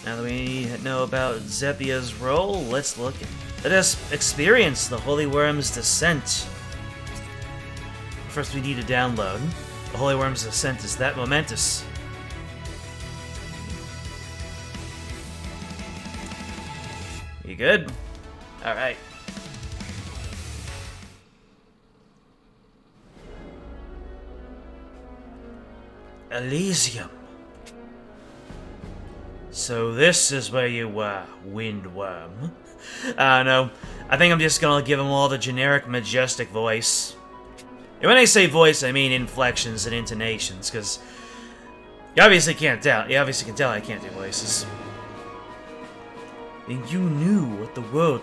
Now that we know about Zeppia's role, let us experience the Holy Worm's descent. First we need to download. The Holy Worm's descent is that momentous. You good? Alright. Elysium. So this is where you were, Windworm. I don't know. I think I'm just gonna give him all the generic majestic voice. And when I say voice, I mean inflections and intonations, because you obviously can't tell. You obviously can tell I can't do voices. And you knew what the world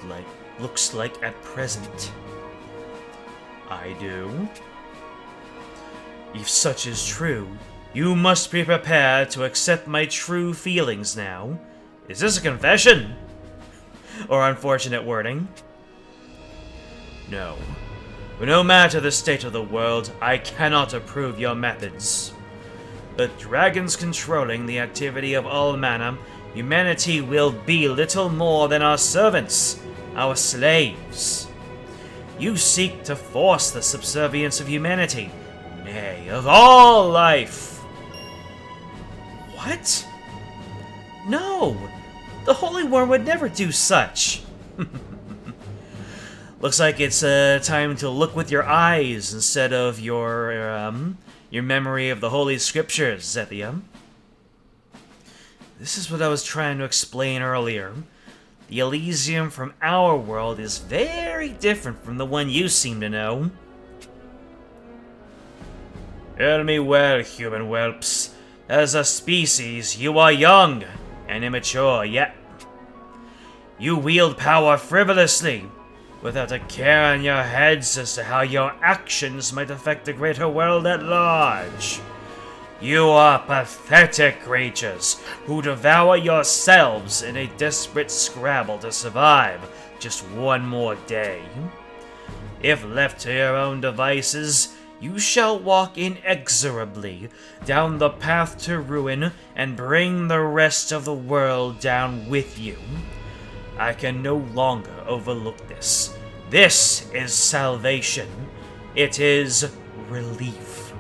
looks like at present. I do. If such is true, you must be prepared to accept my true feelings now. Is this a confession? Or unfortunate wording? No. But no matter the state of the world, I cannot approve your methods. With dragons controlling the activity of all manner, humanity will be little more than our servants, our slaves. You seek to force the subservience of humanity, nay, of all life. What? No! The Holy Worm would never do such! Looks like it's time to look with your eyes instead of your memory of the Holy Scriptures, Zethia. This is what I was trying to explain earlier. The Elysium from our world is very different from the one you seem to know. Hear me well, human whelps. As a species, you are young and immature yet. You wield power frivolously, without a care in your heads as to how your actions might affect the greater world at large. You are pathetic creatures who devour yourselves in a desperate scrabble to survive just one more day. If left to your own devices, you shall walk inexorably down the path to ruin and bring the rest of the world down with you. I can no longer overlook this. This is salvation. It is relief.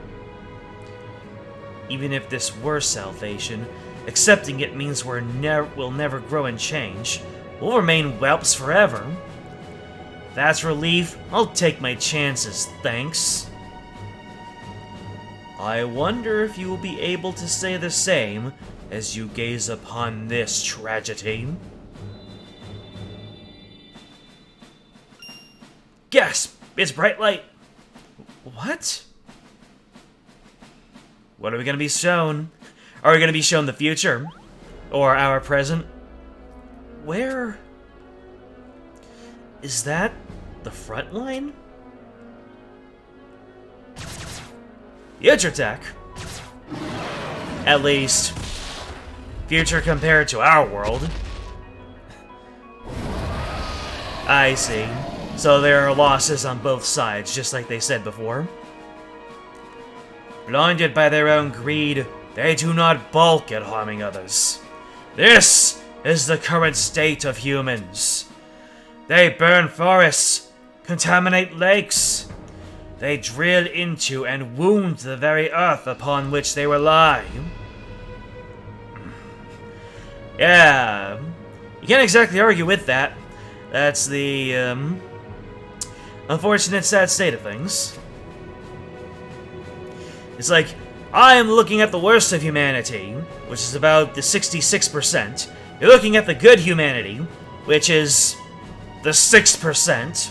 Even if this were salvation, accepting it means we'll never grow and change. We'll remain whelps forever. If that's relief, I'll take my chances, thanks. I wonder if you will be able to say the same as you gaze upon this tragedy. Gasp! It's bright light! What? What are we gonna be shown? Are we gonna be shown the future? Or our present? Where... is that the front line? Future tech. At least, future compared to our world. I see. So there are losses on both sides, just like they said before. Blinded by their own greed, they do not balk at harming others. This is the current state of humans. They burn forests, contaminate lakes. They drill into and wound the very earth upon which they rely. Yeah, you can't exactly argue with that. That's the, unfortunate, sad state of things. It's like, I am looking at the worst of humanity, which is about the 66%. You're looking at the good humanity, which is the 6%.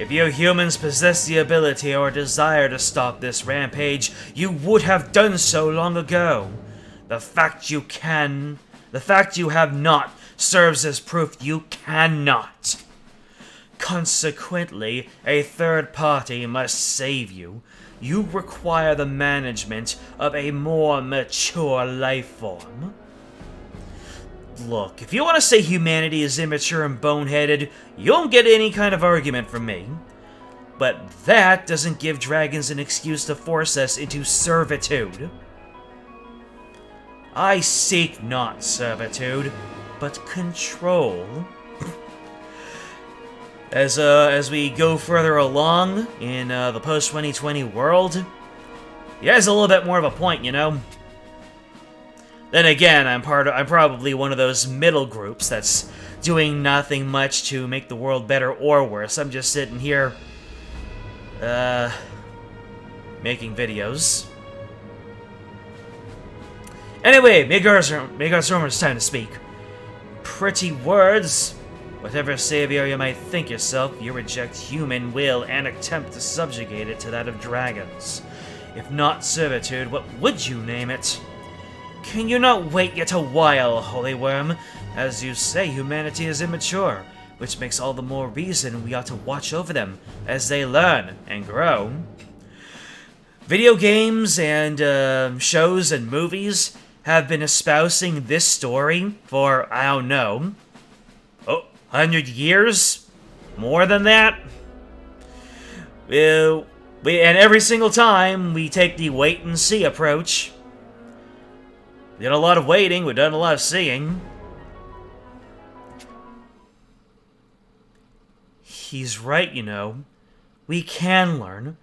If you humans possess the ability or desire to stop this rampage, you would have done so long ago. The fact you have not, serves as proof you cannot. Consequently, a third party must save you. You require the management of a more mature life form. Look, if you want to say humanity is immature and boneheaded, you won't get any kind of argument from me. But that doesn't give dragons an excuse to force us into servitude. I seek not servitude, but control. As we go further along in the post-2020 world, he has a little bit more of a point, you know? Then again, I'm probably one of those middle groups that's doing nothing much to make the world better or worse. I'm just sitting here, making videos. Anyway, Megar's it's time to speak. Pretty words. Whatever savior you might think yourself, you reject human will and attempt to subjugate it to that of dragons. If not servitude, what would you name it? Can you not wait yet a while, Holy Worm? As you say, humanity is immature, which makes all the more reason we ought to watch over them as they learn and grow. Video games and shows and movies have been espousing this story for, I don't know, 100 years? More than that? And every single time, we take the wait-and-see approach. We did a lot of waiting, we've done a lot of seeing. He's right, you know. We can learn.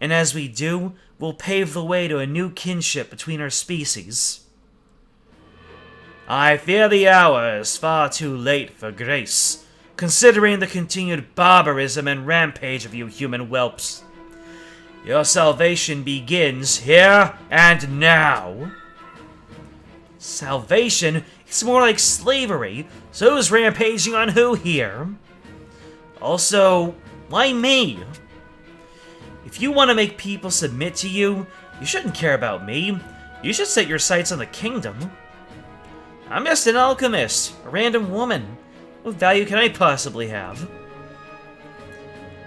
And as we do, we'll pave the way to a new kinship between our species. I fear the hour is far too late for grace, considering the continued barbarism and rampage of you human whelps. Your salvation begins here and now. Salvation? It's more like slavery, so who's rampaging on who here? Also, why me? If you want to make people submit to you, you shouldn't care about me. You should set your sights on the kingdom. I'm just an alchemist, a random woman. What value can I possibly have?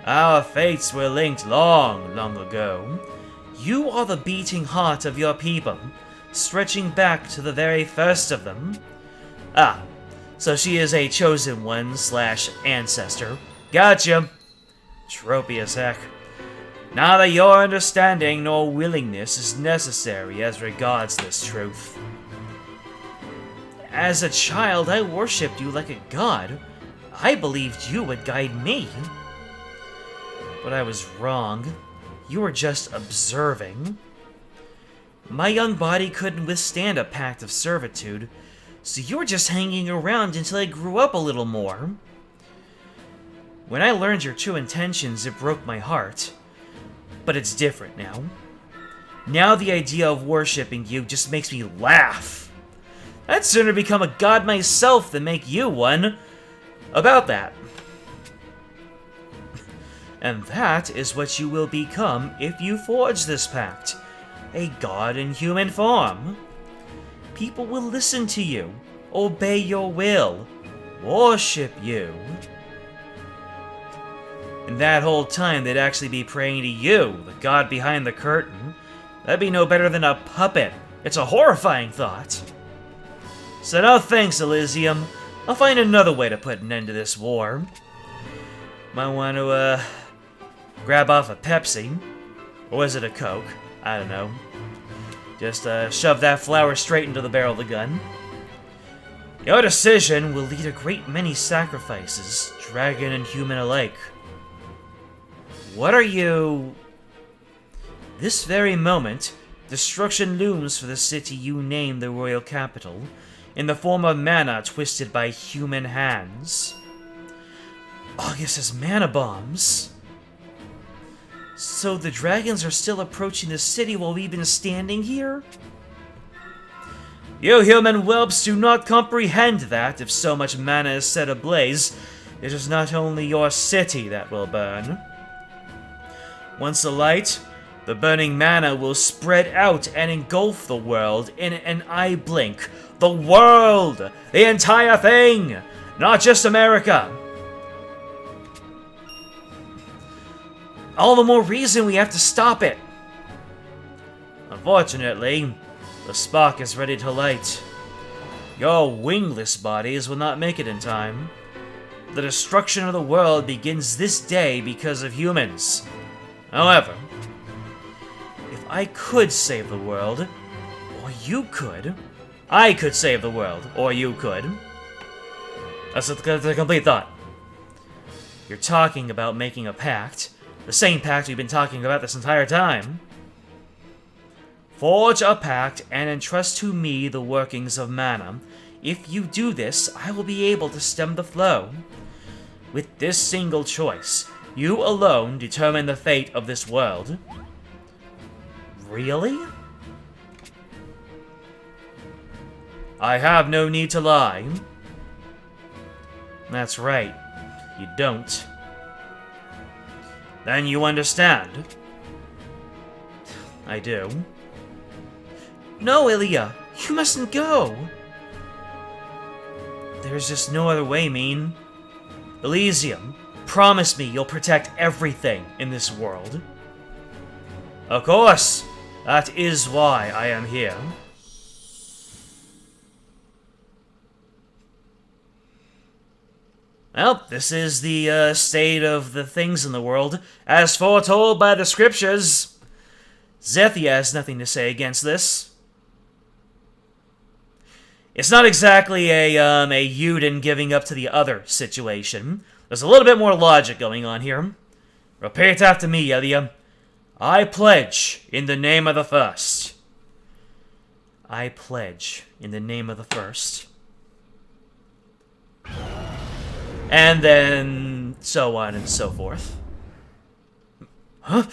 Our fates were linked long, long ago. You are the beating heart of your people, stretching back to the very first of them. Ah, so she is a chosen one / ancestor. Gotcha. Tropey as heck. Neither your understanding nor willingness is necessary as regards this truth. As a child, I worshipped you like a god. I believed you would guide me. But I was wrong. You were just observing. My young body couldn't withstand a pact of servitude, so you were just hanging around until I grew up a little more. When I learned your true intentions, it broke my heart. But it's different now. Now the idea of worshipping you just makes me laugh. I'd sooner become a god myself than make you one. About that. And that is what you will become if you forge this pact. A god in human form. People will listen to you, obey your will, worship you. And that whole time they'd actually be praying to you, the god behind the curtain. That'd be no better than a puppet. It's a horrifying thought. So no thanks, Elysium. I'll find another way to put an end to this war. Might want to, grab off a Pepsi. Or was it a Coke? I don't know. Just, shove that flower straight into the barrel of the gun. Your decision will lead a great many sacrifices, dragon and human alike. What are you... This very moment, destruction looms for the city you name the royal capital, in the form of mana twisted by human hands. Augus's mana bombs. So the dragons are still approaching the city while we've been standing here? You human whelps do not comprehend that if so much mana is set ablaze, it is not only your city that will burn. Once alight, the burning mana will spread out and engulf the world in an eye blink. The world! The entire thing! Not just America! All the more reason we have to stop it! Unfortunately, the spark is ready to light. Your wingless bodies will not make it in time. The destruction of the world begins this day because of humans. However, if I could save the world, or you could, I could save the world, or you could. That's the complete thought. You're talking about making a pact. The same pact we've been talking about this entire time. Forge a pact and entrust to me the workings of mana. If you do this, I will be able to stem the flow. With this single choice, you alone determine the fate of this world. Really? I have no need to lie. That's right. You don't. Then you understand. I do. No, Ilya! You mustn't go! There's just no other way, Mean. Elysium, promise me you'll protect everything in this world. Of course! That is why I am here. Well, this is the state of the things in the world, as foretold by the scriptures. Zethia has nothing to say against this. It's not exactly a Yuden giving up to the other situation. There's a little bit more logic going on here. Repeat after me, Elia. I pledge in the name of the First. I pledge in the name of the First. And then so on and so forth. Huh?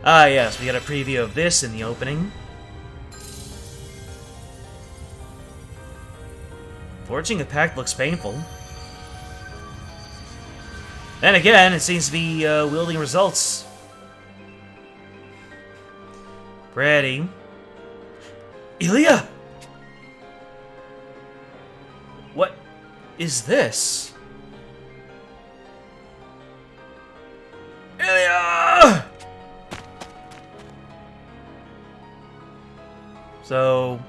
Ah, yes, we got a preview of this in the opening. Forging a pact looks painful. Then again, it seems to be wielding results. Pretty. Ilya! What is this? Ilya! So,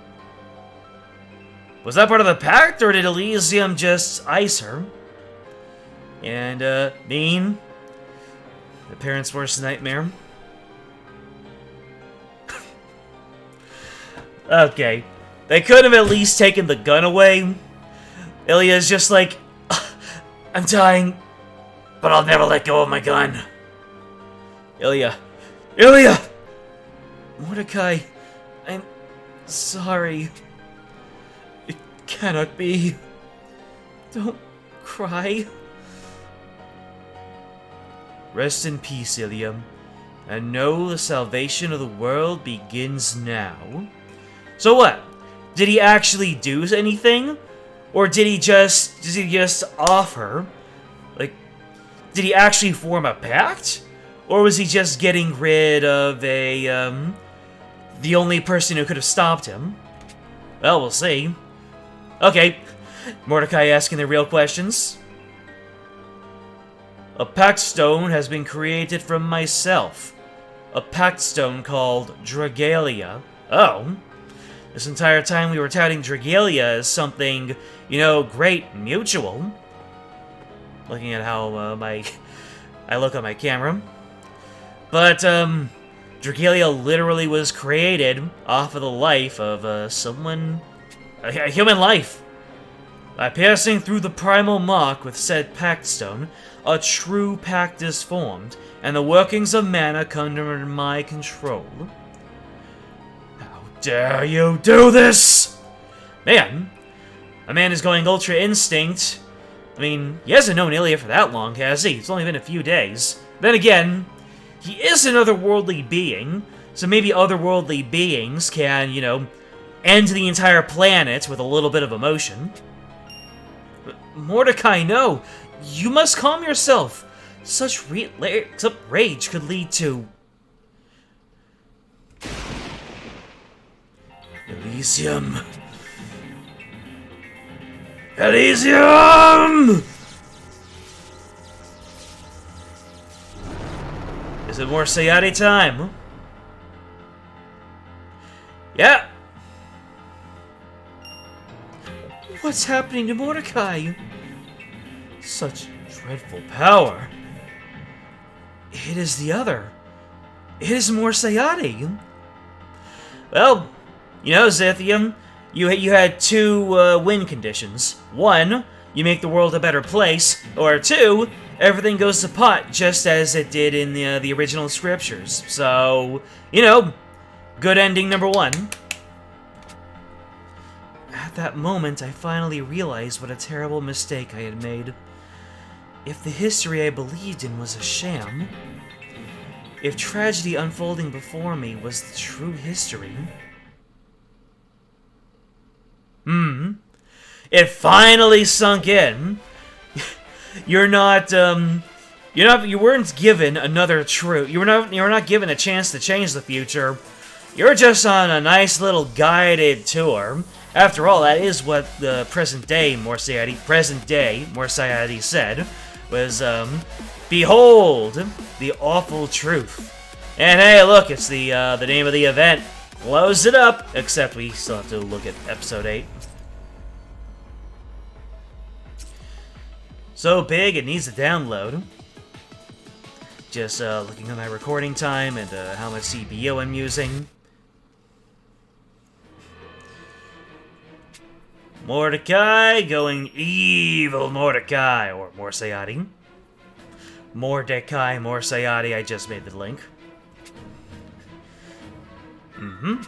was that part of the pact, or did Elysium just ice her? And, Mean, the parents' worst nightmare. Okay, they could have at least taken the gun away. Ilya's just like, I'm dying, but I'll never let go of my gun. Ilya! Ilya! Mordecai, I'm sorry. It cannot be. Don't cry. Rest in peace, Ilya, and know the salvation of the world begins now. So what? Did he actually do anything? Or did he just offer? Like, did he actually form a pact? Or was he just getting rid of the only person who could have stopped him? Well, we'll see. Okay, Mordecai asking the real questions. A pact stone has been created from myself. A pact stone called Dragalia. Oh. This entire time we were touting Dragalia as something, you know, great, mutual. Looking at how I look on my camera. But, Dragalia literally was created off of the life of someone, a human life. By piercing through the primal mark with said pact stone, a true pact is formed, and the workings of mana come under my control. How dare you do this? Man, a man is going Ultra Instinct. I mean, he hasn't known Ilya for that long, has he? It's only been a few days. Then again, he is an otherworldly being, so maybe otherworldly beings can, you know, end the entire planet with a little bit of emotion. But Mordecai, no! You must calm yourself! Such rage could lead to... Elysium! Elysium! Is it more Sayate time? Yeah! What's happening to Mordecai? Such dreadful power. It is the other. It is more Sayati. Well, you know, Zithium, you had two win conditions. One, you make the world a better place, or two, everything goes to pot just as it did in the original scriptures. So, you know, good ending number one. At that moment, I finally realized what a terrible mistake I had made. If the history I believed in was a sham, if tragedy unfolding before me was the true history... It finally sunk in. You weren't given another truth. You were not given a chance to change the future. You're just on a nice little guided tour. After all, that is what the present day Morsiati said, was, behold, the awful truth. And hey, look, it's the name of the event. Close it up, except we still have to look at episode 8. So big, it needs a download. Just looking at my recording time and how much CPU I'm using. Mordecai going evil Mordecai, or Morsayati. Mordecai, Morsayati, I just made the link.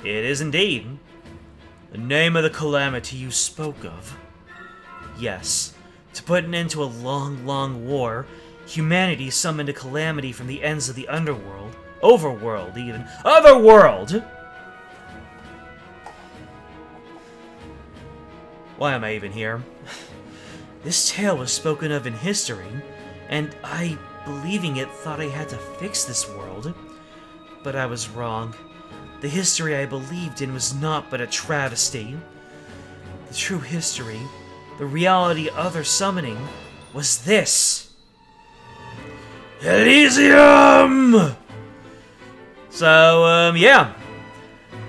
It is indeed. The name of the calamity you spoke of. Yes, to put an end to a long, long war, humanity summoned a calamity from the ends of the underworld, overworld even, otherworld! Why am I even here? This tale was spoken of in history, and I, believing it, thought I had to fix this world. But I was wrong. The history I believed in was not but a travesty. The true history, the reality of their summoning, was this. Elysium! So, yeah.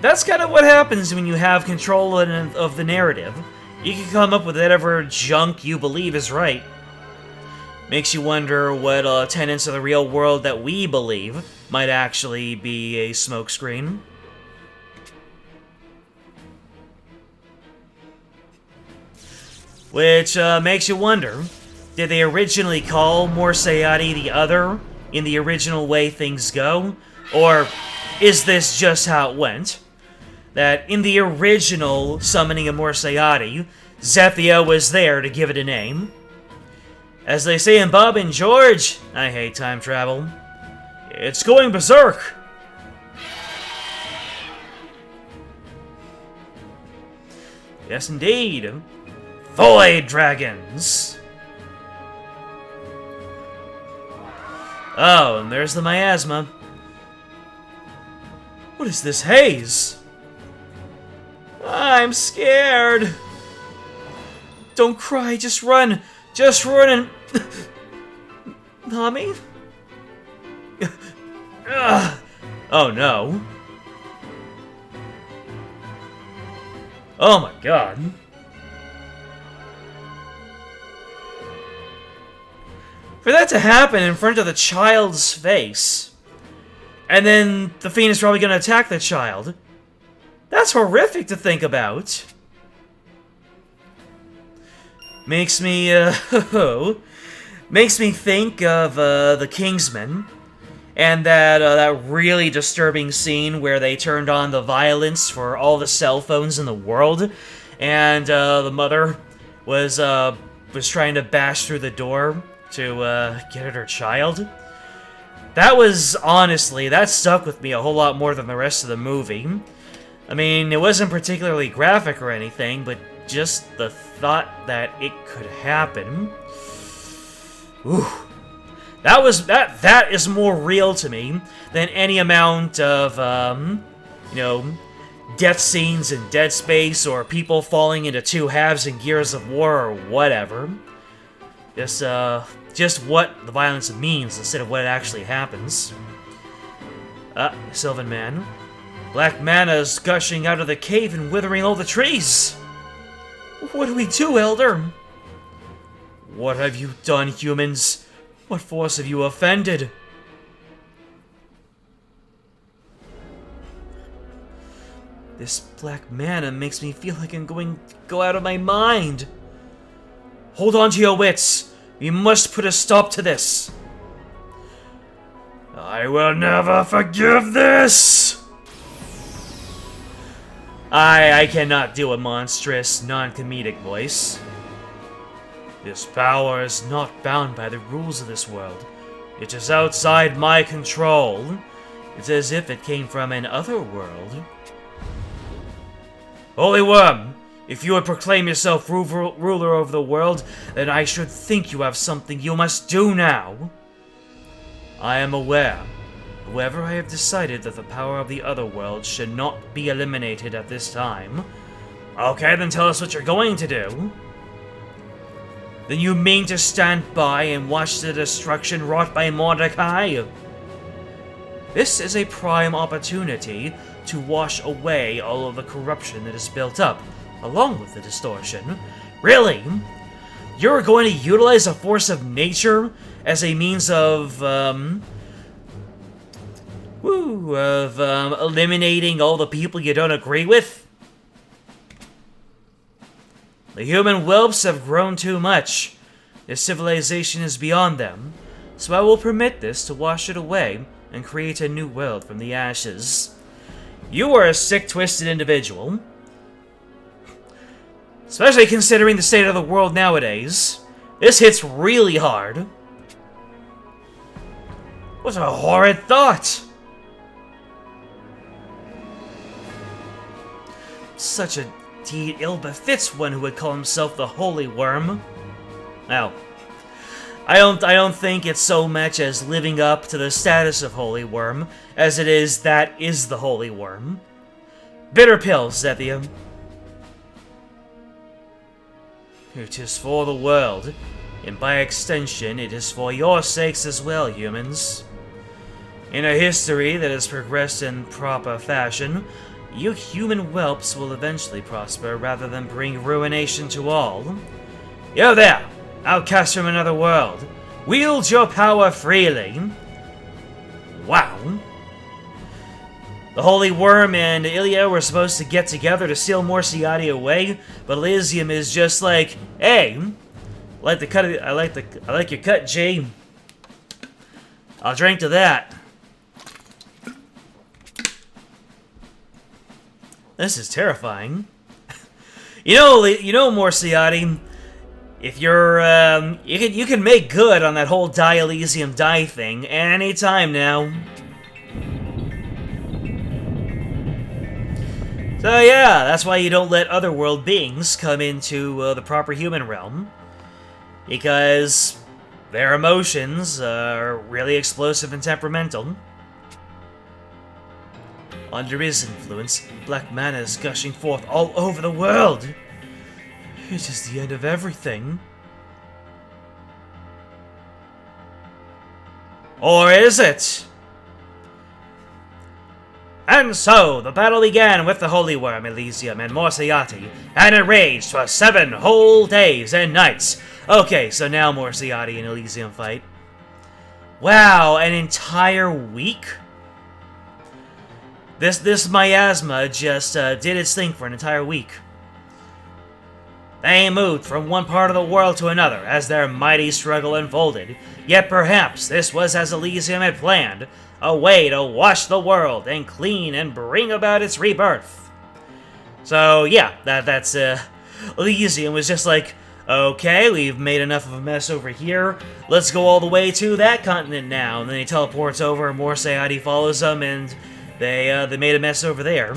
That's kind of what happens when you have control of the narrative. You can come up with whatever junk you believe is right. Makes you wonder what tenets of the real world that we believe might actually be a smokescreen. Which makes you wonder, did they originally call Morsayati the Other in the original way things go? Or is this just how it went? That in the original summoning of Morsayati, Zethia was there to give it a name. As they say in Bob and George, I hate time travel, it's going berserk! Yes, indeed. Void dragons! Oh, and there's the miasma. What is this haze? I'm scared. Don't cry, just run. Just run and... Nami? Oh no. Oh my god. For that to happen in front of the child's face, and then the Fiend is probably going to attack the child, that's horrific to think about. Makes me, makes me think of the Kingsman, and that really disturbing scene where they turned on the violence for all the cell phones in the world, and the mother was trying to bash through the door to get at her child. That was, honestly, that stuck with me a whole lot more than the rest of the movie. I mean, it wasn't particularly graphic or anything, but just the thought that it could happen. Ooh. That is more real to me than any amount of, you know, death scenes in Dead Space or people falling into two halves in Gears of War or whatever. Just what the violence means instead of what actually happens. Sylvan Man. Black mana's gushing out of the cave and withering all the trees. What do we do, Elder? What have you done, humans? What force have you offended? This black mana makes me feel like I'm going to go out of my mind. Hold on to your wits. We must put a stop to this. I will never forgive this! I cannot do a monstrous, non-comedic voice. This power is not bound by the rules of this world. It is outside my control. It's as if it came from another world. Holy Worm, if you would proclaim yourself ruler over the world, then I should think you have something you must do now. I am aware. However, I have decided that the power of the other world should not be eliminated at this time. Okay, then tell us what you're going to do. Then you mean to stand by and watch the destruction wrought by Mordecai? This is a prime opportunity to wash away all of the corruption that is built up, along with the distortion. Really? You're going to utilize a force of nature as a means of, eliminating all the people you don't agree with? The human whelps have grown too much. Their civilization is beyond them, so I will permit this to wash it away and create a new world from the ashes. You are a sick, twisted individual. Especially considering the state of the world nowadays. This hits really hard. What a horrid thought! Such a deed ill befits one who would call himself the Holy Worm. Now, I don't think it's so much as living up to the status of Holy Worm as it is that is the Holy Worm. Bitter pills, Zethia. It is for the world, and by extension, it is for your sakes as well, humans. In a history that has progressed in proper fashion, you human whelps will eventually prosper rather than bring ruination to all. You there, outcast from another world. Wield your power freely. Wow. The Holy Worm and Ilya were supposed to get together to seal Morciati away, but Elysium is just like, hey, I like your cut, G. I'll drink to that. This is terrifying. You know, Morciati, if you're, you can make good on that whole Die Elysium Die thing any time now. So yeah, that's why you don't let otherworld beings come into the proper human realm. Because their emotions are really explosive and temperamental. Under his influence, black mana is gushing forth all over the world. It is the end of everything. Or is it? And so, the battle began with the Holy Worm, Elysium, and Morciati, and it raged for 7 whole days and nights. Okay, so now Morciati and Elysium fight. Wow, an entire week? This miasma just did its thing for an entire week. They moved from one part of the world to another as their mighty struggle unfolded. Yet perhaps this was as Elysium had planned, a way to wash the world and clean and bring about its rebirth. So yeah, that's Elysium was just like, okay, we've made enough of a mess over here. Let's go all the way to that continent now. And then he teleports over, Morciati follows them, and they made a mess over there.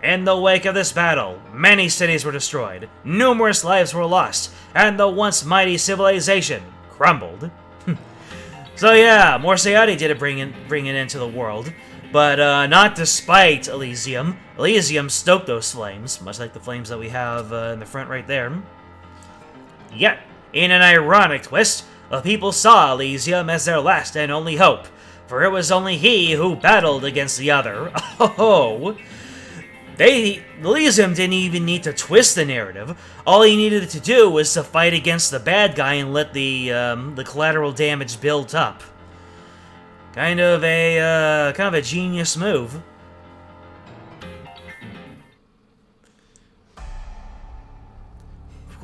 In the wake of this battle, many cities were destroyed, numerous lives were lost, and the once mighty civilization crumbled. So yeah, Morciati did bring it into the world, but not despite Elysium. Elysium stoked those flames, much like the flames that we have in the front right there. Yet, in an ironic twist, the people saw Elysium as their last and only hope, for it was only he who battled against the other. Oh! Elysium didn't even need to twist the narrative. All he needed to do was to fight against the bad guy and let the collateral damage build up. Kind of a genius move.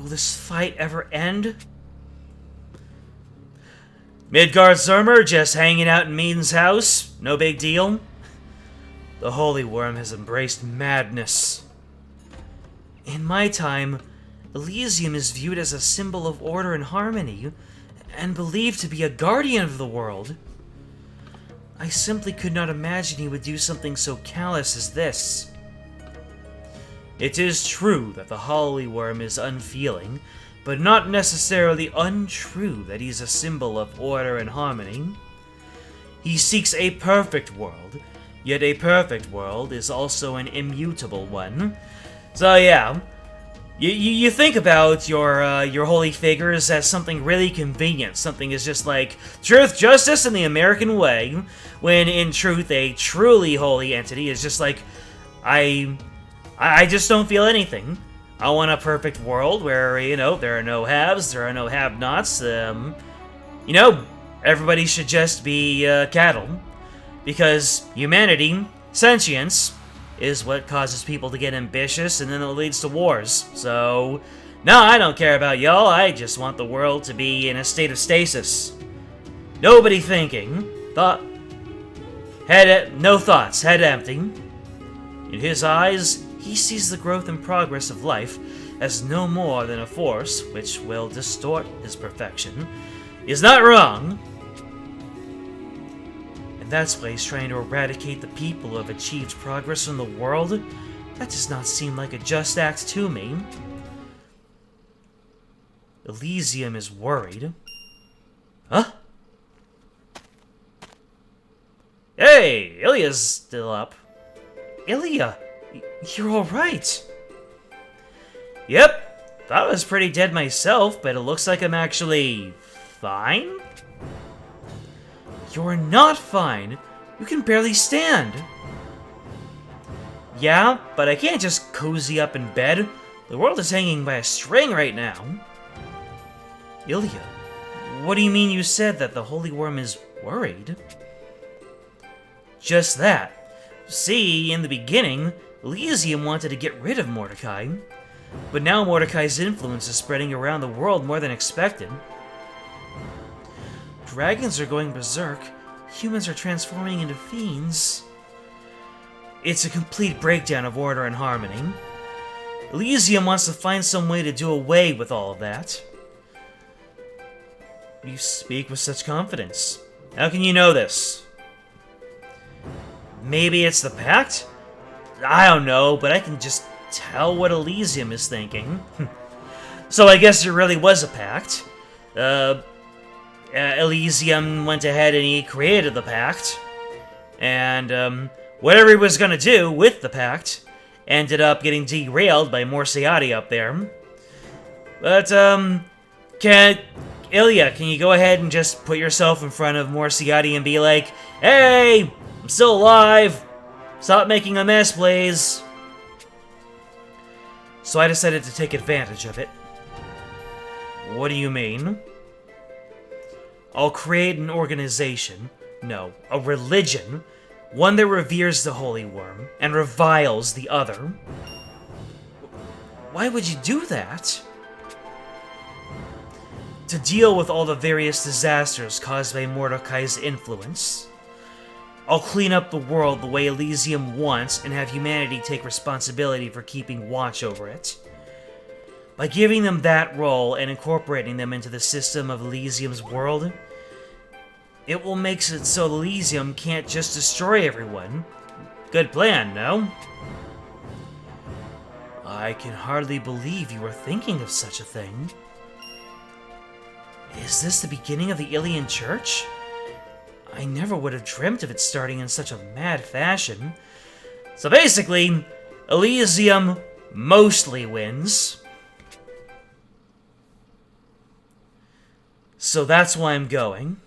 Will this fight ever end? Midgard Zermer just hanging out in Meaden's house. No big deal. The Holy Worm has embraced madness. In my time, Elysium is viewed as a symbol of order and harmony, and believed to be a guardian of the world. I simply could not imagine he would do something so callous as this. It is true that the Holy Worm is unfeeling, but not necessarily untrue that he's a symbol of order and harmony. He seeks a perfect world, yet a perfect world is also an immutable one. So yeah, you think about your holy figures as something really convenient, something is just like truth, justice, and the American way, when in truth a truly holy entity is just like, I just don't feel anything. I want a perfect world where, you know, there are no haves, there are no have-nots, you know, everybody should just be cattle. Because humanity, sentience, is what causes people to get ambitious, and then it leads to wars. So, no, I don't care about y'all, I just want the world to be in a state of stasis. Nobody thinking. No thoughts, head empty. In his eyes, he sees the growth and progress of life as no more than a force which will distort his perfection. He's not wrong. That's why he's trying to eradicate the people who have achieved progress in the world? That does not seem like a just act to me. Elysium is worried. Huh? Hey, Ilya's still up. Ilya, you're alright. Yep, thought I was pretty dead myself, but it looks like I'm actually fine? You're not fine. You can barely stand. Yeah, but I can't just cozy up in bed. The world is hanging by a string right now. Ilya, what do you mean you said that the Holy Worm is worried? Just that. See, in the beginning, Elysium wanted to get rid of Mordecai. But now Mordecai's influence is spreading around the world more than expected. Dragons are going berserk. Humans are transforming into fiends. It's a complete breakdown of order and harmony. Elysium wants to find some way to do away with all of that. You speak with such confidence. How can you know this? Maybe it's the Pact? I don't know, but I can just tell what Elysium is thinking. So I guess there really was a Pact. Elysium went ahead and he created the Pact, and whatever he was gonna do with the Pact ended up getting derailed by Morsiati up there. But, Ilya, can you go ahead and just put yourself in front of Morsiati and be like, hey, I'm still alive, stop making a mess, please. So I decided to take advantage of it. What do you mean? I'll create an organization, no, a religion, one that reveres the Holy Worm and reviles the other. Why would you do that? To deal with all the various disasters caused by Mordecai's influence. I'll clean up the world the way Elysium wants and have humanity take responsibility for keeping watch over it. By giving them that role and incorporating them into the system of Elysium's world, it will make it so Elysium can't just destroy everyone. Good plan, no? I can hardly believe you were thinking of such a thing. Is this the beginning of the Ilian Church? I never would have dreamt of it starting in such a mad fashion. So basically, Elysium mostly wins. So that's why I'm going.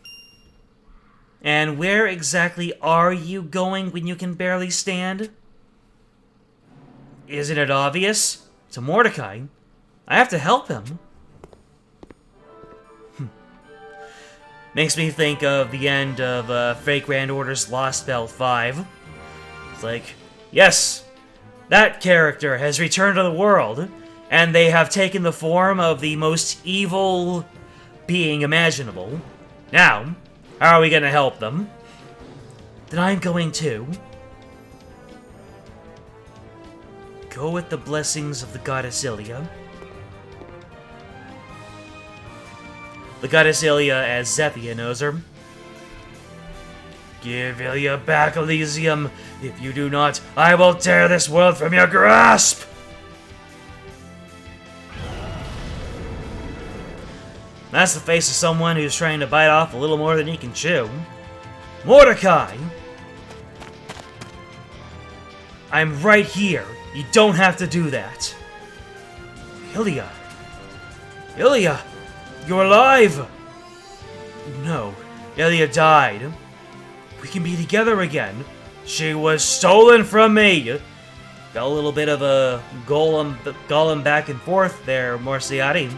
And where exactly are you going when you can barely stand? Isn't it obvious? To Mordecai. I have to help him. Makes me think of the end of Fake Grand Order's Lost Belt 5. It's like, yes, that character has returned to the world, and they have taken the form of the most evil being imaginable. Now, how are we gonna help them? Then I'm going to go with the blessings of the goddess Ilia. The goddess Ilia, as Zethia knows her. Give Ilia back, Elysium. If you do not, I will tear this world from your grasp! That's the face of someone who's trying to bite off a little more than he can chew. Mordecai! I'm right here. You don't have to do that. Ilia. Ilia! You're alive! No. Ilia died. We can be together again. She was stolen from me! Got a little bit of a golem back and forth there, Morciati.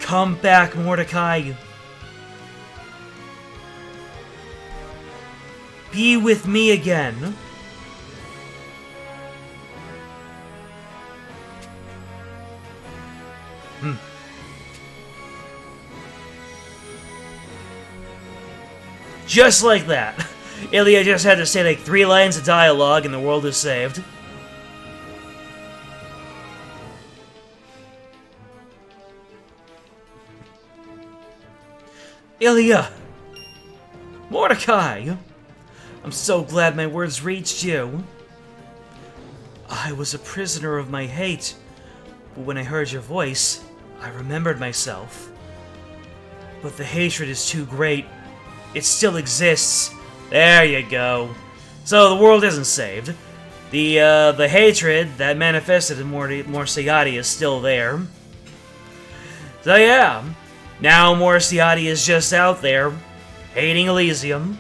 Come back, Mordecai. Be with me again. Just like that. Ilia just had to say like 3 lines of dialogue and the world is saved. Ilia! Mordecai! I'm so glad my words reached you. I was a prisoner of my hate, but when I heard your voice, I remembered myself. But the hatred is too great. It still exists. There you go. So the world isn't saved. The hatred that manifested in Morciati is still there. So yeah, now Morciati is just out there, hating Elysium.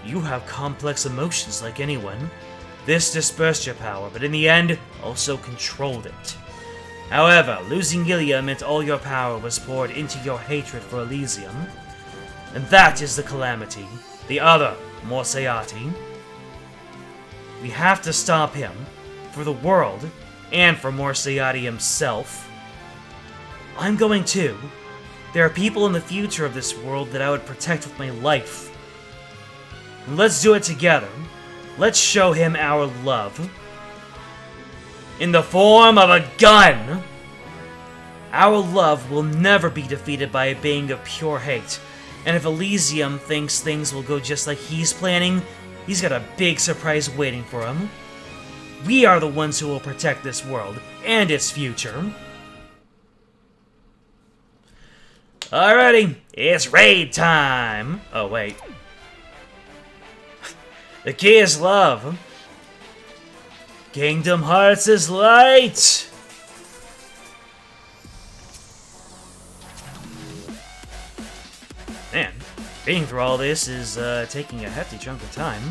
You have complex emotions like anyone. This dispersed your power, but in the end, also controlled it. However, losing Ilia meant all your power was poured into your hatred for Elysium. And that is the calamity. The other, Morciati. We have to stop him, for the world, and for Morciati himself. I'm going to. There are people in the future of this world that I would protect with my life. And let's do it together. Let's show him our love. In the form of a gun! Our love will never be defeated by a being of pure hate. And if Elysium thinks things will go just like he's planning, he's got a big surprise waiting for him. We are the ones who will protect this world and its future. Alrighty, it's raid time! Oh, wait. The key is love. Kingdom Hearts is light! Man, reading through all this is taking a hefty chunk of time.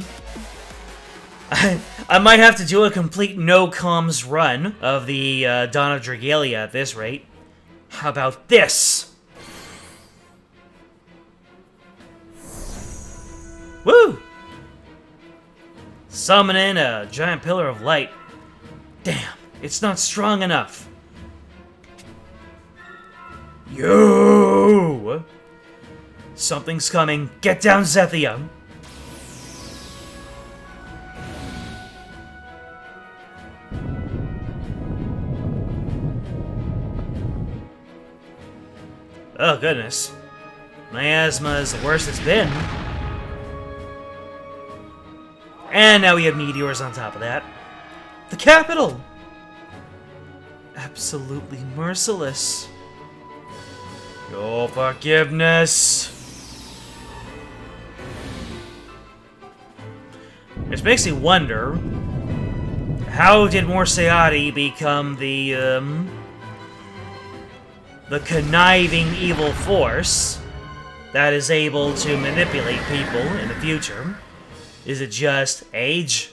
I might have to do a complete no-comms run of the Dawn of Dragalia at this rate. How about this? Woo! Summoning a giant pillar of light. Damn, it's not strong enough. You! Something's coming. Get down, Zethia. Oh, goodness. My asthma is the worst it's been. And now we have meteors on top of that. The capital! Absolutely merciless. Your forgiveness. Which makes me wonder, how did Morciati become the conniving evil force that is able to manipulate people in the future? Is it just age?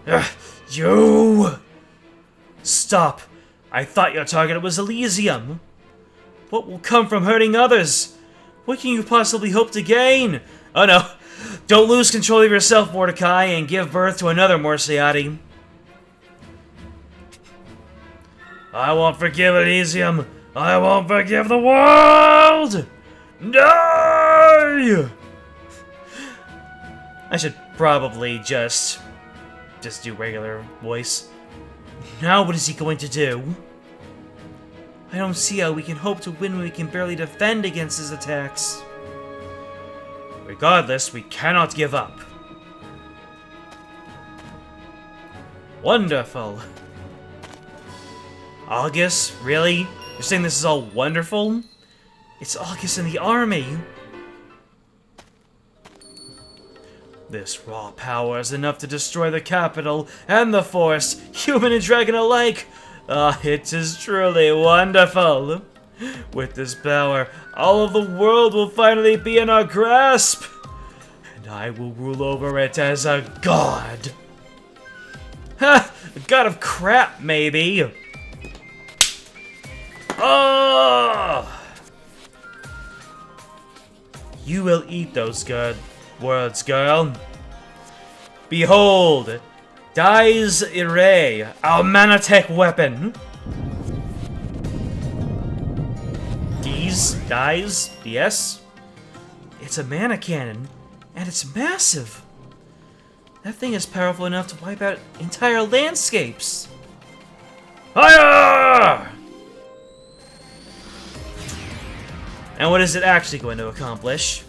Ugh, you! Stop! I thought your target was Elysium. What will come from hurting others? What can you possibly hope to gain? Oh no. Don't lose control of yourself, Mordecai, and give birth to another Morciati. I won't forgive Elysium. I won't forgive the world! No! I should probably just do regular voice. Now what is he going to do? I don't see how we can hope to win when we can barely defend against his attacks. Regardless, we cannot give up. Wonderful. August? Really? You're saying this is all wonderful? It's August and the army. This raw power is enough to destroy the capital and the force, human and dragon alike. It is truly wonderful. With this power, all of the world will finally be in our grasp. And I will rule over it as a god. Ha! A god of crap, maybe. Oh! You will eat those good words, girl. Behold, Dies Irae, our Manatech weapon. Dies, yes? It's a mana cannon, and it's massive. That thing is powerful enough to wipe out entire landscapes. Fire! And what is it actually going to accomplish?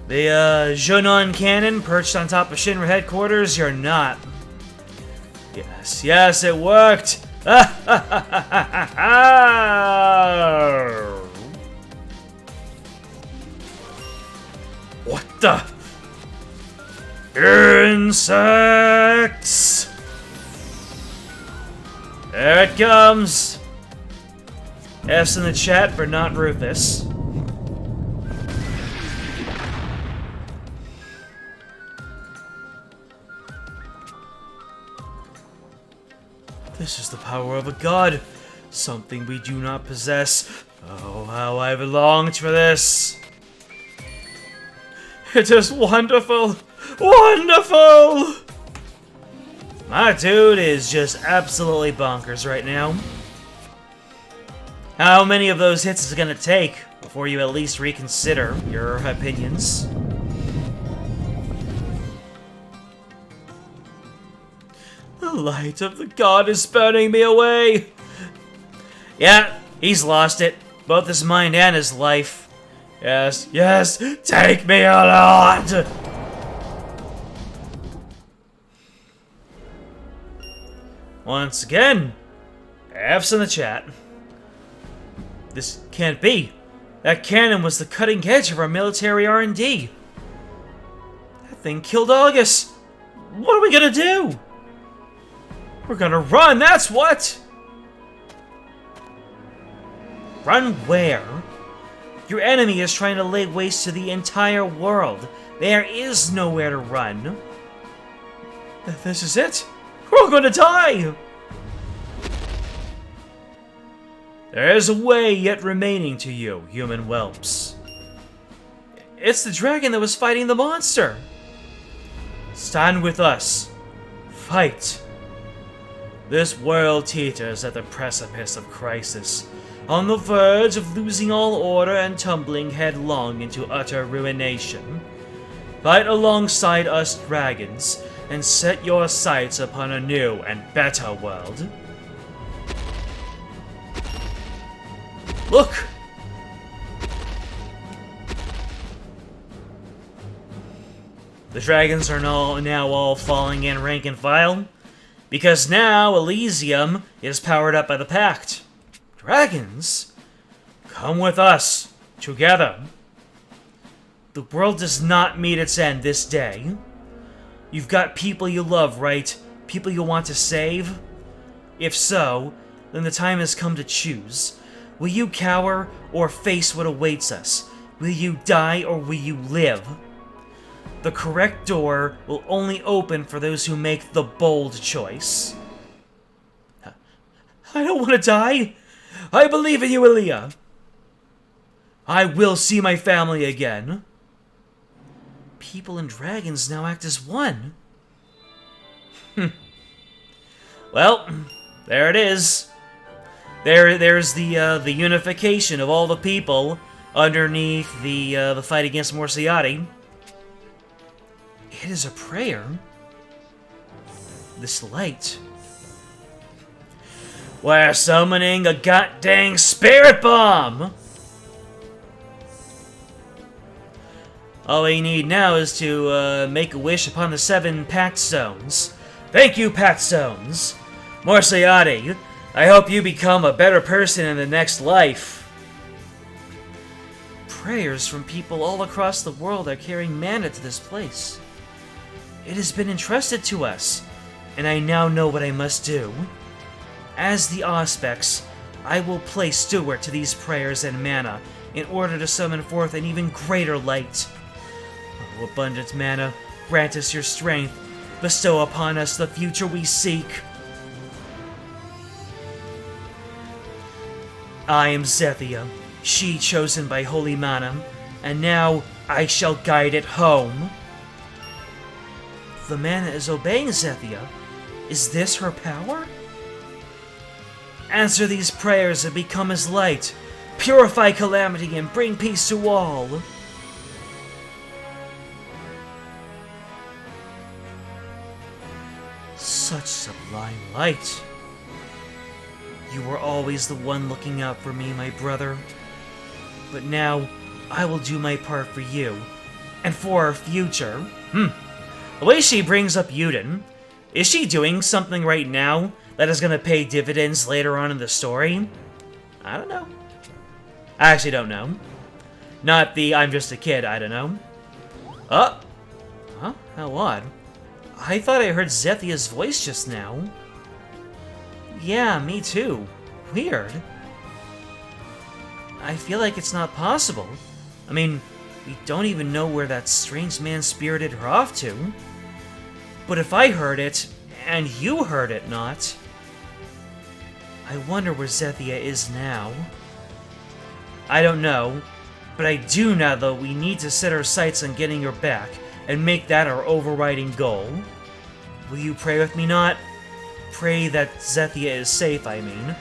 The Jonon cannon perched on top of Shinra headquarters? You're not. Yes, it worked! What the? Insects! There it comes! F's in the chat for not Rufus. This is the power of a god, something we do not possess. Oh, how I've longed for this. It is wonderful! Wonderful! My dude is just absolutely bonkers right now. How many of those hits is it gonna take before you at least reconsider your opinions? The light of the god is burning me away! Yeah, he's lost it. Both his mind and his life. Yes, yes, take me a lot! Once again, F's in the chat. This can't be. That cannon was the cutting edge of our military R&D. That thing killed August. What are we gonna do? We're gonna run, that's what! Run where? Your enemy is trying to lay waste to the entire world. There is nowhere to run. This is it. We're all gonna die! There is a way yet remaining to you, human whelps. It's the dragon that was fighting the monster. Stand with us. Fight. This world teeters at the precipice of crisis, on the verge of losing all order and tumbling headlong into utter ruination. Fight alongside us dragons, and set your sights upon a new and better world. Look! The dragons are now all falling in rank and file, because now Elysium is powered up by the Pact. Dragons? Come with us, together. The world does not meet its end this day. You've got people you love, right? People you want to save? If so, then the time has come to choose. Will you cower or face what awaits us? Will you die or will you live? The correct door will only open for those who make the bold choice. I don't want to die. I believe in you, Aaliyah. I will see my family again. people and dragons now act as one. Well, there it is. There's the unification of all the people underneath the fight against Morsiati. It is a prayer. This light. We're summoning a goddamn spirit bomb! All we need now is to make a wish upon the 7 Pact Stones. Thank you, Pact Stones! Morsiati, I hope you become a better person in the next life. Prayers from people all across the world are carrying mana to this place. It has been entrusted to us, and I now know what I must do. As the Auspex, I will play steward to these prayers and mana in order to summon forth an even greater light. Oh, abundant mana, grant us your strength. Bestow upon us the future we seek. I am Zethia, she chosen by Holy Mana, and now I shall guide it home. The mana is obeying Zethia. Is this her power? Answer these prayers and become as light. Purify calamity and bring peace to all. Such sublime light. You were always the one looking out for me, my brother. But now, I will do my part for you. And for our future. The way she brings up Yuden, is she doing something right now that is going to pay dividends later on in the story? I don't know. I actually don't know. Not the I'm just a kid, I don't know. Oh! Huh? How odd. I thought I heard Zethia's voice just now. Yeah, me too. Weird. I feel like it's not possible. I mean, we don't even know where that strange man spirited her off to. But if I heard it, and you heard it not, I wonder where Zethia is now. I don't know, but I do know that we need to set our sights on getting her back, and make that our overriding goal. Will you pray with me, not? Pray that Zethia is safe, I mean.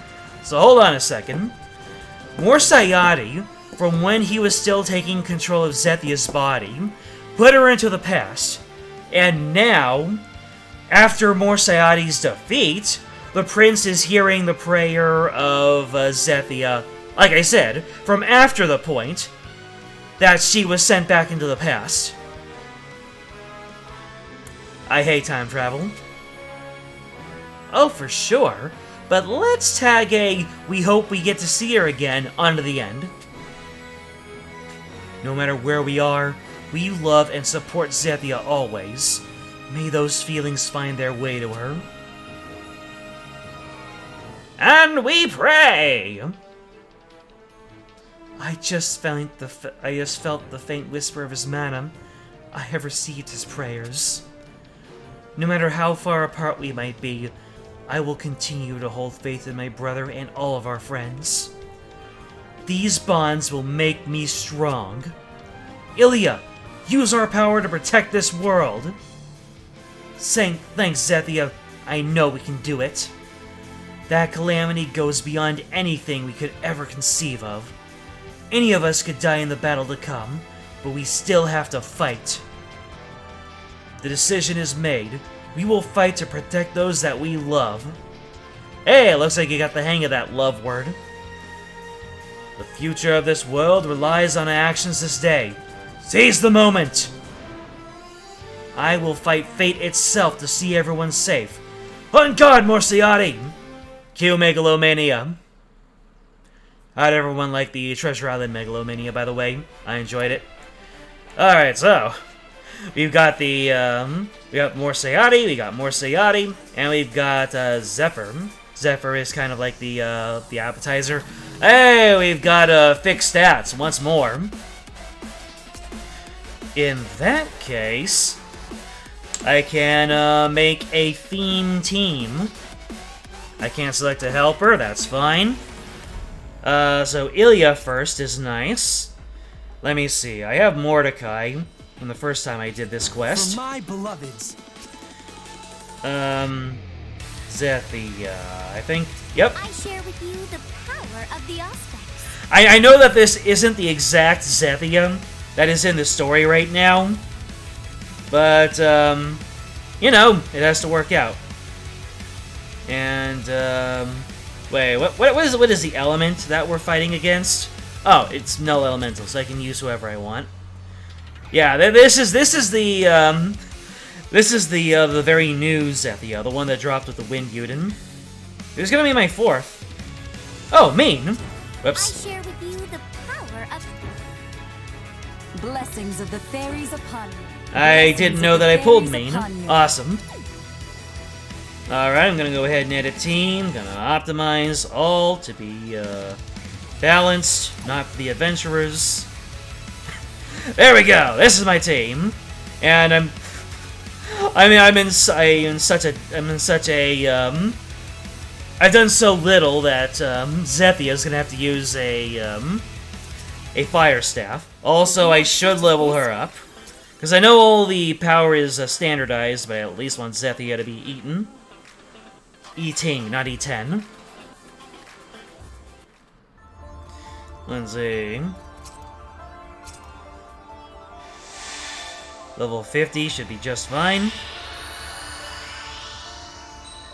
So hold on a second. Morsiati, from when he was still taking control of Zethia's body, put her into the past. And now, after Morsiati's defeat, the prince is hearing the prayer of Zethia, like I said, from after the point that she was sent back into the past. I hate time travel. Oh, for sure. But let's tag a "we hope we get to see her again" onto the end. No matter where we are, we love and support Zethia always. May those feelings find their way to her. And we pray! I just felt the faint whisper of his mana. I have received his prayers. No matter how far apart we might be, I will continue to hold faith in my brother and all of our friends. These bonds will make me strong. Ilya, use our power to protect this world. Thanks, Zethia. I know we can do it. That calamity goes beyond anything we could ever conceive of. Any of us could die in the battle to come, but we still have to fight. The decision is made. We will fight to protect those that we love. Hey, looks like you got the hang of that love word. The future of this world relies on our actions this day. Seize the moment! I will fight fate itself to see everyone safe. On guard, Morsiati! Cue Megalomania. How'd everyone like the Treasure Island Megalomania, by the way? I enjoyed it. Alright, so we've got we got Morsiati, and we've got Zephyr. Zephyr is kind of like the appetizer. Hey, we've got fixed stats once more. In that case, I can make a theme team. I can't select a helper, that's fine. So Ilya first is nice. Let me see, I have Mordecai. from the first time I did this quest. For my beloveds. Zethia, I think. Yep. I share with you the power of the aspects. I know that this isn't the exact Zethia that is in the story right now, but, you know, it has to work out. And, wait, what is the element that we're fighting against? Oh, it's null elemental, so I can use whoever I want. Yeah, this is the very new Zethia, the one that dropped with the Wind Yuden. Who's gonna be my fourth? Oh, Mean. Whoops. I share with you the power of blessings of the fairies upon you. I didn't know that I pulled Mean. Awesome. Alright, I'm gonna go ahead and edit team. Gonna optimize all to be balanced, not the adventurers. There we go. This is my team, and I'm in such a I've done so little that Zethia is gonna have to use a fire staff. Also, I should level her up because I know all the power is standardized, but I at least want Zethia to be eating, not E10. Let's see. Level 50 should be just fine.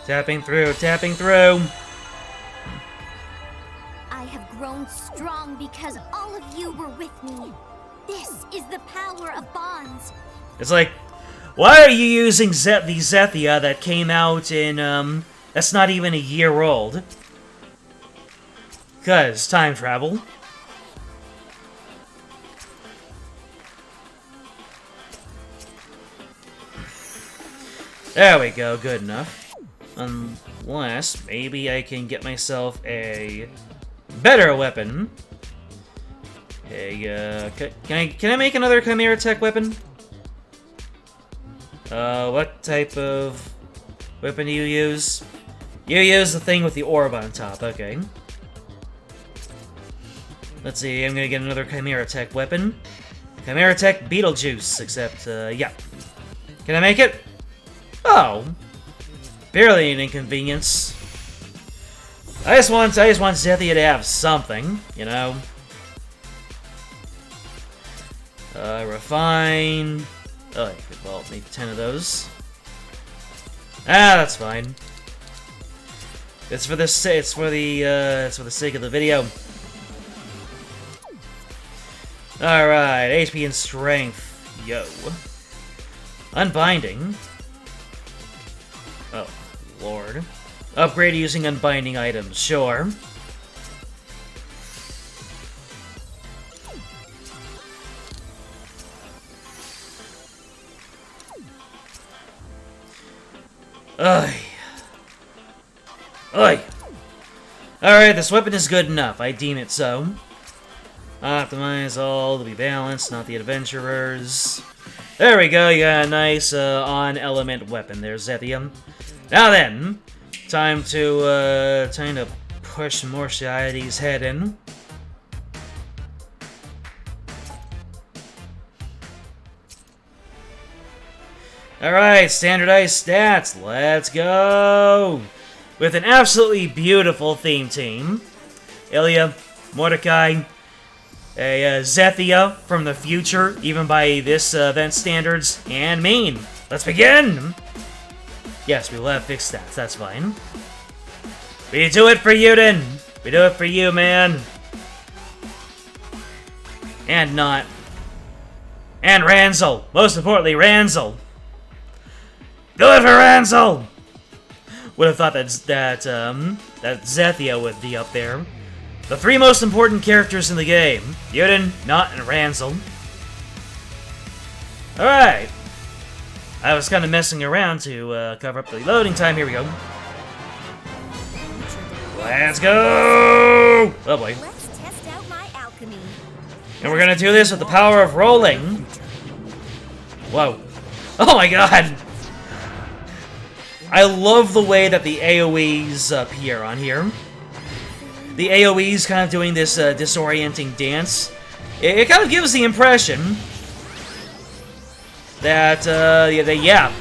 Tapping through, tapping through. I have grown strong because all of you were with me. This is the power of bonds. It's like, why are you using the Zethia that came out in, that's not even a year old? 'Cause time travel. There we go, good enough. Unless, maybe I can get myself a better weapon. Hey, can I make another Chimera Tech weapon? What type of weapon do you use? You use the thing with the orb on top, okay. Let's see, I'm gonna get another Chimera Tech weapon. Chimera Tech Beetlejuice, except, yeah. Can I make it? Oh. Barely an inconvenience. I just want Zethia to have something, you know. Refine. Oh, well, maybe 10 of those. Ah, that's fine. It's for the sake of the video. All right, HP and strength, yo. Unbinding. Oh, Lord. Upgrade using unbinding items, sure. Ugh. Ugh. Alright, this weapon is good enough. I deem it so. Optimize all to be balanced, not the adventurers. There we go, you got a nice on-element weapon there, Zethia. Now then, time to push Mortiality's head in. Alright, standardized stats, let's go! With an absolutely beautiful theme team. Ilya, Mordecai, a Zethia from the future, even by this event standards, and Mean. Let's begin! Yes, we will have fixed stats, that's fine. We do it for Yuden! We do it for you, man! And not. And Ranzel! Most importantly, Ranzel! Do it for Ranzel! Would have thought that Zethia would be up there. The three most important characters in the game. Yuden, Not, and Ranzel. Alright. I was kind of messing around to cover up the loading time. Here we go. Let's go! Oh boy. Let's test out my alchemy. And we're gonna do this with the power of rolling. Whoa. Oh my god! I love the way that the AoEs appear on here. The AoEs kind of doing this disorienting dance. It kind of gives the impression that, yeah,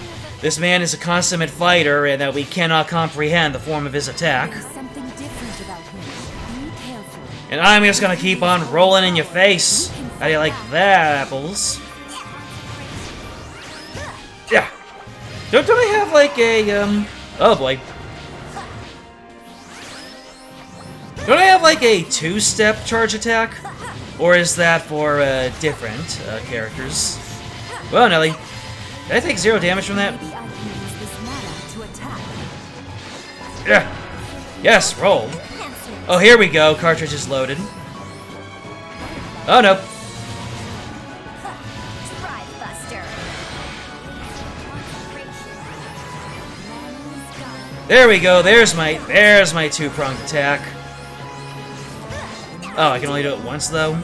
this man is a consummate fighter and that we cannot comprehend the form of his attack. There's something different about him. Be careful. And I'm just gonna keep on rolling in your face. How do you like that, apples? Yeah. Don't I have like a, oh boy. Don't I have like a two-step charge attack? Or is that for different characters? Well, Nelly, did I take 0 damage from that? Maybe I can use this mana to attack. Yeah. Yes, roll. Oh, here we go. Cartridge is loaded. Oh, no. There we go. There's my two-pronged attack. Oh, I can only do it once, though.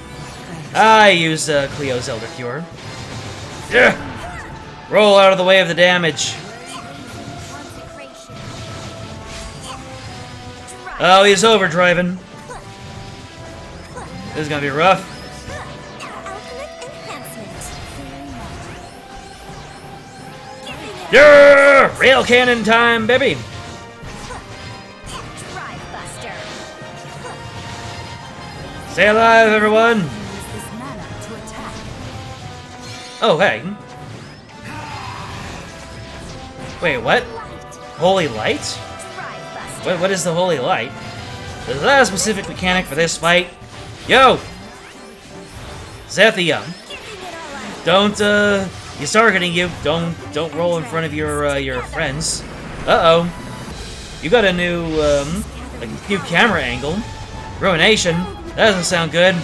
I used Cleo's Elder Cure. Yeah. Roll out of the way of the damage. Oh, he's overdriving. This is gonna be rough. Yeah! Rail cannon time, baby! Stay alive, everyone! Use this mana to attack. Oh, hey. Wait, what? Holy Light? What is the Holy Light? Is that a specific mechanic for this fight? Yo! Zethia. Don't, he's targeting you. Don't roll in front of your friends. Uh-oh. You got a new, new camera angle. Ruination. That doesn't sound good.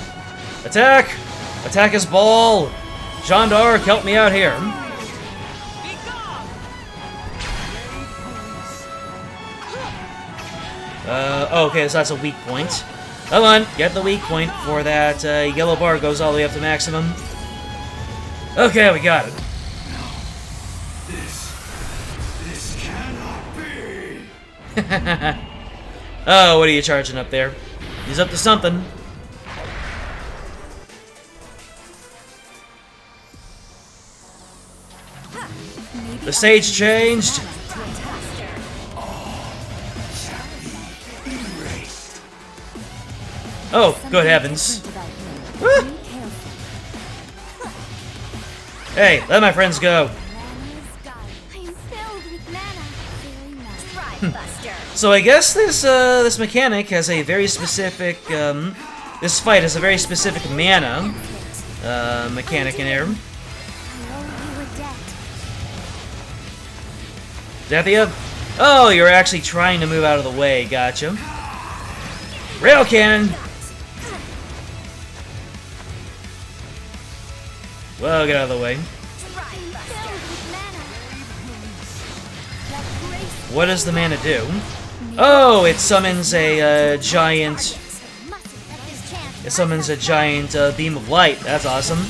Attack! Attack his ball! Jean d'Arc, help me out here. Okay, so that's a weak point. Come on, get the weak point before that yellow bar goes all the way up to maximum. Okay, we got it. This cannot be. Oh, what are you charging up there? He's up to something. The stage changed. Oh, good heavens. Woo! Hey, let my friends go. So I guess this mechanic has a very specific this fight has a very specific mana mechanic in here. Zethia? Oh, you're actually trying to move out of the way, gotcha. Rail cannon! Well, get out of the way. What does the mana do? Oh, it summons a giant... It summons a giant beam of light. That's awesome.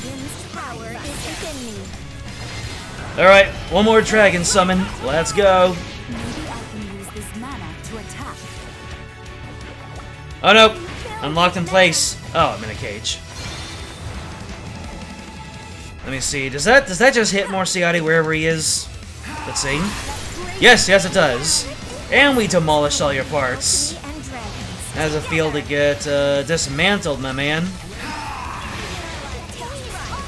Alright, one more dragon summon. Let's go. Maybe I can use this mana to attack. Oh no! I'm locked in place. Oh, I'm in a cage. Let me see. Does that just hit Morciati wherever he is? Let's see. Yes, yes it does. And we demolished all your parts. How's it feel to get dismantled, my man?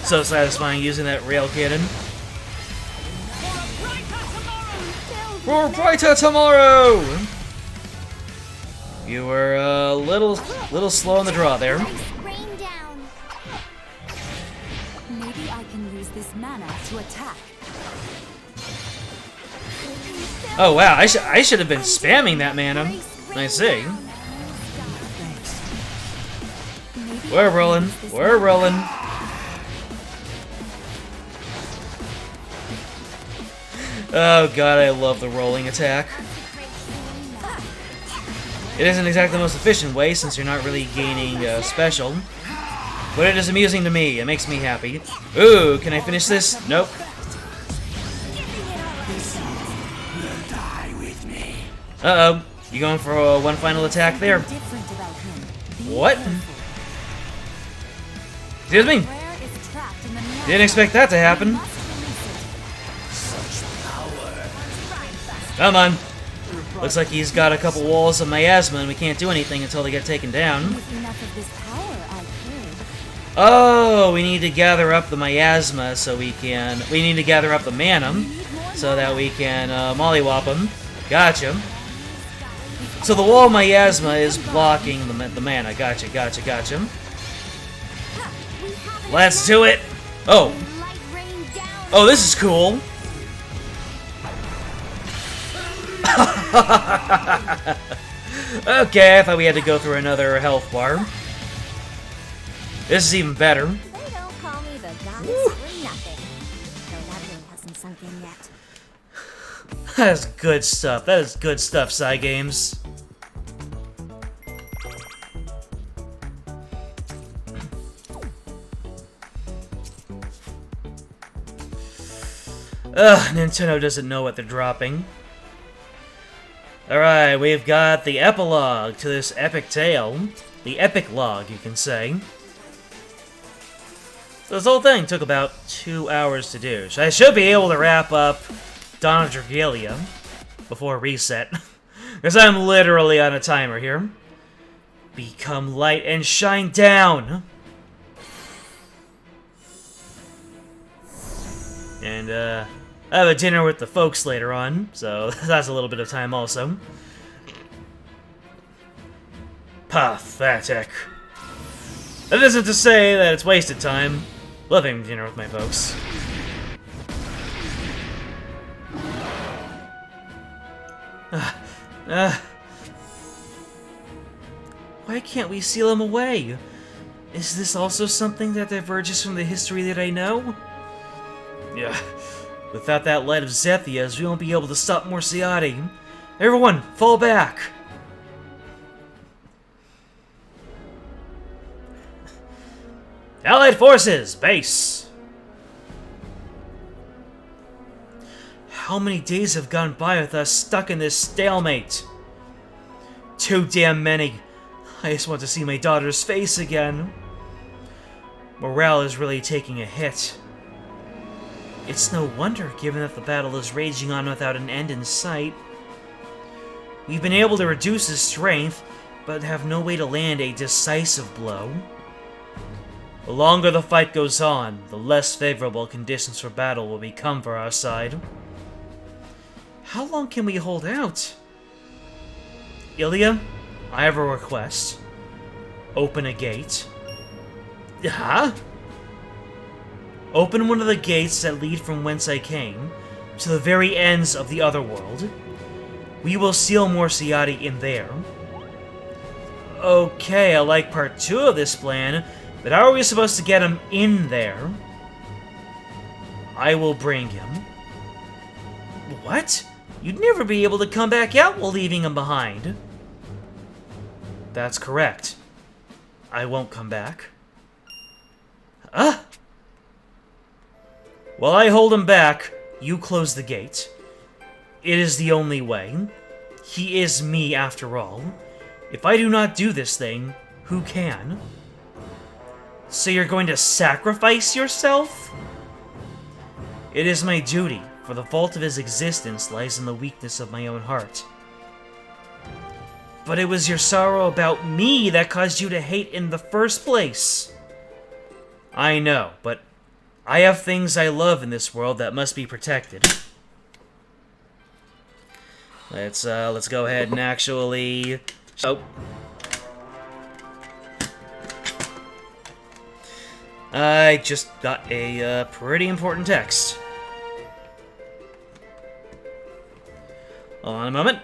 So satisfying using that rail cannon. For brighter tomorrow! You were a little slow on the draw there. Maybe I can use this mana to attack. Oh wow, I should have been spamming that mana. I see. We're rolling. We're rolling. Oh god, I love the rolling attack. It isn't exactly the most efficient way since you're not really gaining special, but it is amusing to me. It makes me happy. Ooh, can I finish this? Nope. Uh-oh. You going for one final attack there? What? Excuse me? Didn't expect that to happen. Come on. Looks like he's got a couple walls of miasma and we can't do anything until they get taken down. With enough of this power, I could. Oh, we need to gather up the miasma so we can... We need to gather up the mana so that we can mollywop him. Gotcha. So the wall of miasma is blocking the mana. Gotcha, gotcha, gotcha. Let's do it! Oh. Oh, this is cool. Okay, I thought we had to go through another health bar. This is even better. They don't call me the goddess for nothing. Though that really hasn't sunk in yet. That is good stuff. That is good stuff, Cygames. Ugh, Nintendo doesn't know what they're dropping. Alright, we've got the epilogue to this epic tale. The epic log, you can say. So this whole thing took about 2 hours to do. So I should be able to wrap up Dawn of Dragalia before reset. Because I'm literally on a timer here. Become light and shine down! And, I have a dinner with the folks later on, so that's a little bit of time also. Pathetic. That isn't to say that it's wasted time. Love having dinner with my folks. Why can't we seal him away? Is this also something that diverges from the history that I know? Yeah. Without that light of Zethia's, we won't be able to stop Morciati. Everyone, fall back! Allied forces, base! How many days have gone by with us stuck in this stalemate? Too damn many. I just want to see my daughter's face again. Morale is really taking a hit. It's no wonder, given that the battle is raging on without an end in sight. We've been able to reduce his strength, but have no way to land a decisive blow. The longer the fight goes on, the less favorable conditions for battle will become for our side. How long can we hold out? Ilya, I have a request. Open a gate. Huh? Open one of the gates that lead from whence I came, to the very ends of the other world. We will seal Morciati in there. Okay, I like part 2 of this plan, but how are we supposed to get him in there? I will bring him. What? You'd never be able to come back out while leaving him behind. That's correct. I won't come back. While I hold him back, you close the gate. It is the only way. He is me, after all. If I do not do this thing, who can? So you're going to sacrifice yourself? It is my duty, for the fault of his existence lies in the weakness of my own heart. But it was your sorrow about me that caused you to hate in the first place. I know, but I have things I love in this world that must be protected. Let's go ahead and actually... Oh. I just got a pretty important text. Hold on a moment.